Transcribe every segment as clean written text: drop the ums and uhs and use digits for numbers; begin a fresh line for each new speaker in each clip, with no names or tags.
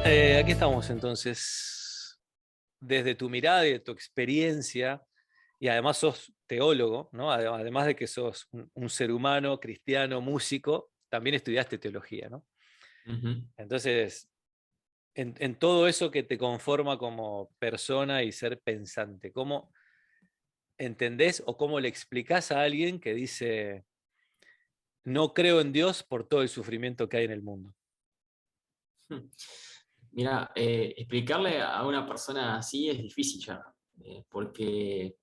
Aquí estamos entonces, desde tu mirada y de tu experiencia, y además sos teólogo, ¿no? Además de que sos un ser humano, cristiano, músico, también estudiaste teología, ¿no?
Ujú.
Entonces, en todo eso que te conforma como persona y ser pensante, ¿cómo entendés o cómo le explicás a alguien que dice, no creo en Dios por todo el sufrimiento que hay en el mundo?
Mira, explicarle a una persona así es difícil ya, porque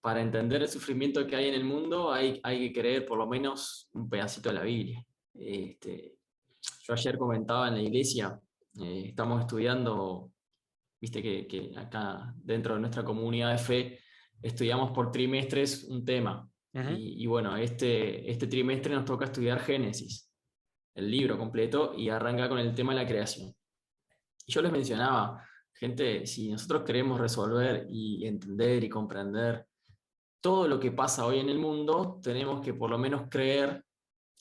para entender el sufrimiento que hay en el mundo hay que creer por lo menos un pedacito de la Biblia. Este, yo ayer comentaba en la iglesia, estamos estudiando, viste que acá dentro de nuestra comunidad de fe estudiamos por trimestres un tema.
Ujú.
Y bueno, este trimestre nos toca estudiar Génesis, el libro completo, y arranca con el tema de la creación. Y yo les mencionaba, gente, si nosotros queremos resolver y entender y comprender todo lo que pasa hoy en el mundo, tenemos que por lo menos creer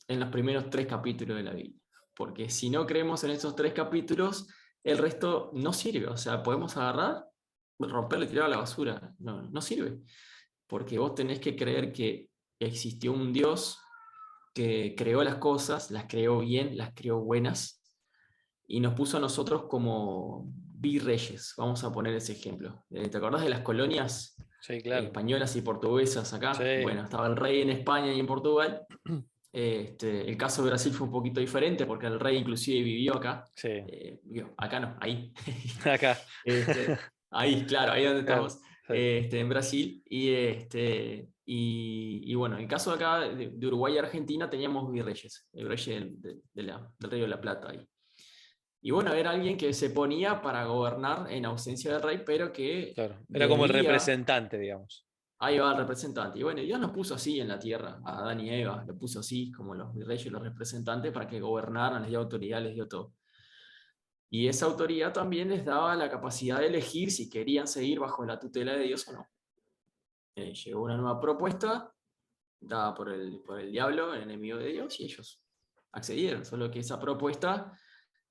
en los primeros tres capítulos de la Biblia. Porque si no creemos en esos tres capítulos, el resto no sirve. O sea, podemos agarrar, romperlo y tirar a la basura. No, no sirve. Porque vos tenés que creer que existió un Dios que creó las cosas, las creó bien, las creó buenas, y nos puso a nosotros como virreyes, vamos a poner ese ejemplo. ¿Te acordás de las colonias
Sí, claro.
españolas y portuguesas acá?
Sí.
Bueno, estaba el rey en España y en Portugal. El caso de Brasil fue un poquito diferente porque el rey inclusive vivió acá.
Sí,
Acá no, ahí.
acá.
Este, ahí, claro, ahí donde
Claro,
estamos,
sí.
en Brasil. Y bueno, en el caso de acá de Uruguay y Argentina teníamos virreyes, el rey del Río de la Plata ahí. Y bueno, era alguien que se ponía para gobernar en ausencia del rey, pero que
Claro, era como el
debía,
representante, digamos.
ahí va el representante. Y bueno, Dios nos puso así en la tierra, a Adán y Eva, lo puso así, como los virreyes y los representantes, para que gobernaran, les dio autoridad, les dio todo. Y esa autoridad también les daba la capacidad de elegir si querían seguir bajo la tutela de Dios o no. Llegó una nueva propuesta dada por el diablo, el enemigo de Dios, y ellos accedieron, solo que esa propuesta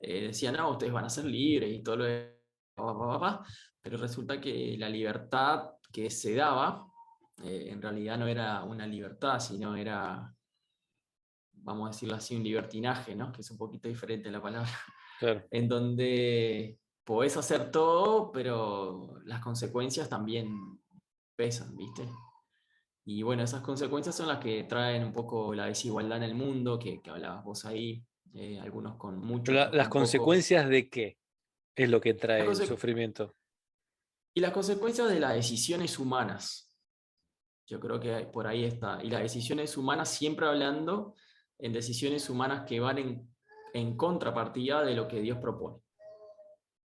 decía, no, ustedes van a ser libres y todo lo de... pa, pa, pa, pa, pero resulta que la libertad que se daba en realidad no era una libertad, sino era, vamos a decirlo así, un libertinaje, ¿no? Que es un poquito diferente la palabra,
Claro.
en donde podés hacer todo, pero las consecuencias también pesan, ¿viste? Y bueno, esas consecuencias son las que traen un poco la desigualdad en el mundo, que hablabas vos ahí, algunos con mucho,
Pero
otros
las
con poco.
consecuencias de qué es lo que
Las
trae el
conse-
sufrimiento.
y las consecuencias de las decisiones humanas, yo creo que por ahí está. Y las decisiones humanas siempre hablando en decisiones humanas que van en contrapartida de lo que Dios propone.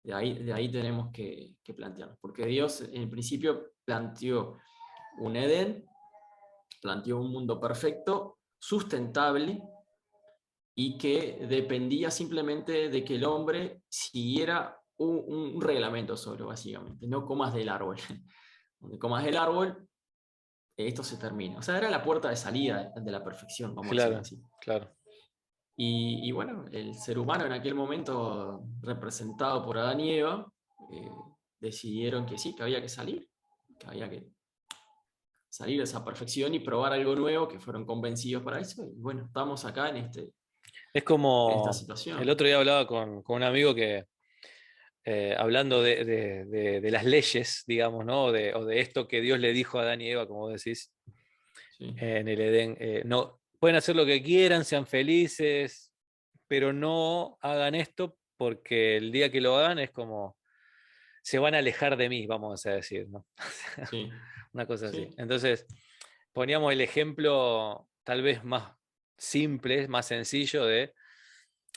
De ahí tenemos que plantearnos, porque Dios en principio planteó un Edén, planteó un mundo perfecto, sustentable, y que dependía simplemente de que el hombre siguiera un reglamento solo, básicamente. No comas del árbol. Donde comas del árbol, esto se termina. O sea, era la puerta de salida de la perfección, vamos a decirlo
Claro,
así.
claro.
Y bueno, el ser humano en aquel momento, representado por Adán y Eva, eh, decidieron que sí, que había que salir, que había que salir de esa perfección y probar algo nuevo, que fueron convencidos para eso. Y bueno, estamos acá
Es
en esta
como el
situación.
otro día hablaba con un amigo que, hablando de las leyes, digamos, ¿no? O de esto que Dios le dijo a Adán y Eva, como vos decís,
Sí,
en el Edén, no, pueden hacer lo que quieran, sean felices, pero no hagan esto porque el día que lo hagan es como se van a alejar de mí, vamos a decir, ¿no?
sí,
Una cosa así.
sí.
Entonces, poníamos el ejemplo tal vez más simple, más sencillo de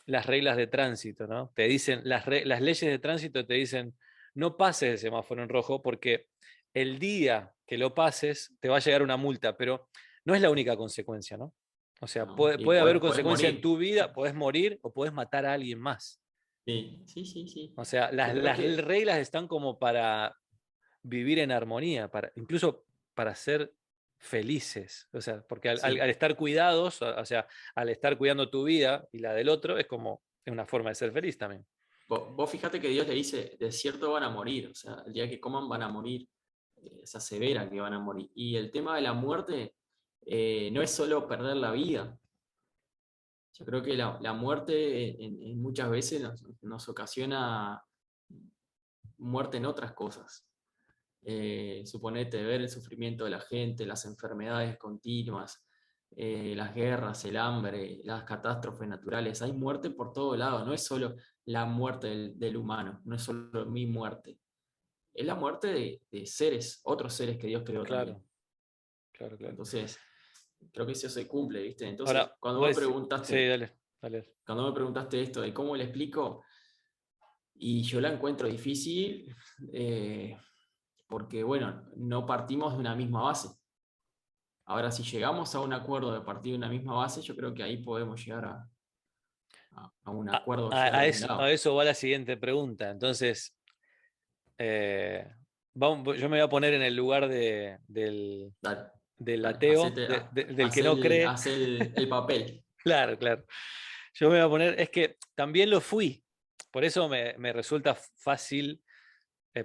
las reglas de tránsito, ¿no? Te dicen, las leyes de tránsito te dicen, no pases el semáforo en rojo porque el día que lo pases te va a llegar una multa, pero no es la única consecuencia, ¿no? O sea,
No,
puede,
y
puede haber
podés
consecuencia en
morir.
tu vida, podés morir o podés matar a alguien más.
Sí, sí, sí, sí.
O sea,
Yo creo
las
que,
reglas están como para vivir en armonía, incluso para ser felices. O sea, porque al
sí,
estar cuidados, o sea, al estar cuidando tu vida y la del otro, es como es una forma de ser feliz también.
Vos fíjate que Dios le dice, de cierto van a morir, o sea, el día que coman van a morir, se asevera que van a morir. Y el tema de la muerte no es solo perder la vida. Yo creo que la muerte muchas veces nos ocasiona muerte en otras cosas. Suponete ver el sufrimiento de la gente, las enfermedades continuas, las guerras, el hambre, las catástrofes naturales. Hay muerte por todo lado, no es solo la muerte del humano, no es solo mi muerte, es la muerte de seres, otros seres que Dios creó también.
Claro, claro, claro.
Entonces, creo que eso se cumple, ¿viste? Entonces,
Ahora, vos decís, sí, dale, dale.
cuando me preguntaste esto de cómo le explico, y yo la encuentro difícil, porque, bueno, no partimos de una misma base. Ahora, si llegamos a un acuerdo de partir de una misma base, yo creo que ahí podemos llegar a un acuerdo ya de un
A
lado.
eso va la siguiente pregunta. Entonces, eh, yo me voy a poner en el lugar
Dale,
del
dale,
ateo, del que no cree.
hacé el papel.
Claro, claro. Yo me voy a poner, es que también lo fui. Por eso me resulta fácil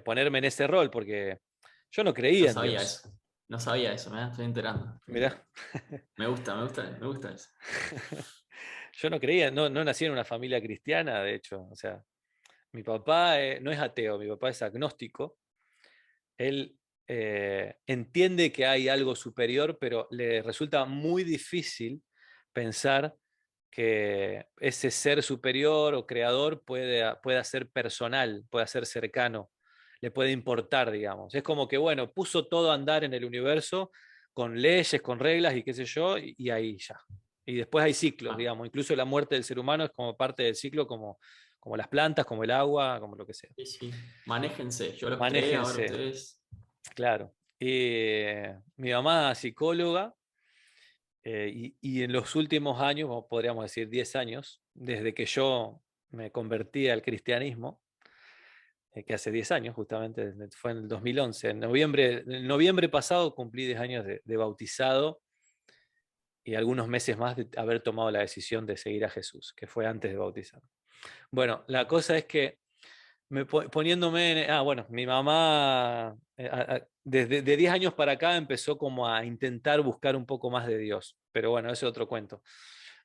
ponerme en ese rol, porque yo no
No
creía en
sabía
Dios.
eso. No sabía eso, me estoy enterando. Estoy
Mirá.
enterando. Me gusta eso.
Yo no creía, no nací en una familia cristiana, de hecho. O sea, mi papá no es ateo, mi papá es agnóstico. Él entiende que hay algo superior, pero le resulta muy difícil pensar que ese ser superior o creador pueda ser personal, pueda ser cercano, le puede importar, digamos. Es como que, bueno, puso todo a andar en el universo con leyes, con reglas y qué sé yo, y ahí ya. Y después hay ciclos,
Ah,
digamos. Incluso la muerte del ser humano es como parte del ciclo, como las plantas, como el agua, como lo que sea.
sí, sí. Manéjense. Yo los creé, ahora
Manéjense,
ustedes.
claro. Mi mamá psicóloga, y en los últimos años, o podríamos decir 10 años, desde que yo me convertí al cristianismo, que hace 10 años justamente, fue en el 2011, en noviembre pasado cumplí 10 años de bautizado y algunos meses más de haber tomado la decisión de seguir a Jesús, que fue antes de bautizar. Bueno, la cosa es que poniéndome bueno, mi mamá desde de 10 años para acá empezó como a intentar buscar un poco más de Dios, pero bueno, ese es otro cuento.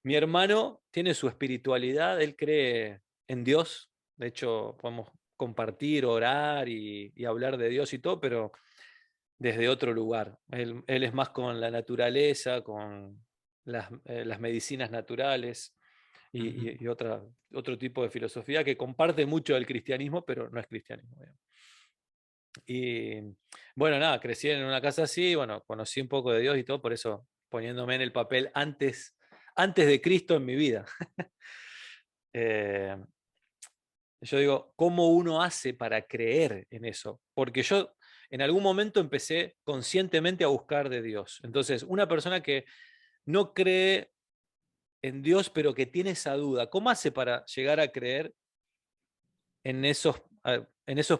Mi hermano tiene su espiritualidad, él cree en Dios, de hecho podemos compartir, orar y hablar de Dios y todo, pero desde otro lugar. Él es más con la naturaleza, con las medicinas naturales
Ujú.
y otro tipo de filosofía que comparte mucho del cristianismo, pero no es cristianismo. Digamos. Y bueno, nada, crecí en una casa así, bueno, conocí un poco de Dios y todo, por eso poniéndome en el papel antes de Cristo en mi vida. Eh, yo digo, ¿cómo uno hace para creer en eso? Porque yo en algún momento empecé conscientemente a buscar de Dios. Entonces, una persona que no cree en Dios, pero que tiene esa duda, ¿cómo hace para llegar a creer en esos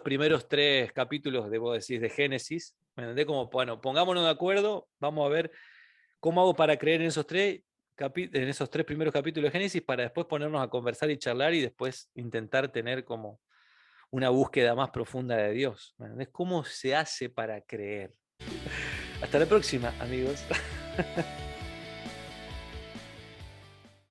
primeros 3 capítulos de, vos decís, de Génesis? ¿Me entendés? Como, bueno, pongámonos de acuerdo, vamos a ver cómo hago para creer en esos 3 primeros capítulos de Génesis para después ponernos a conversar y charlar y después intentar tener como una búsqueda más profunda de Dios. ¿Me entendés? ¿Cómo se hace para creer? Hasta la próxima, amigos.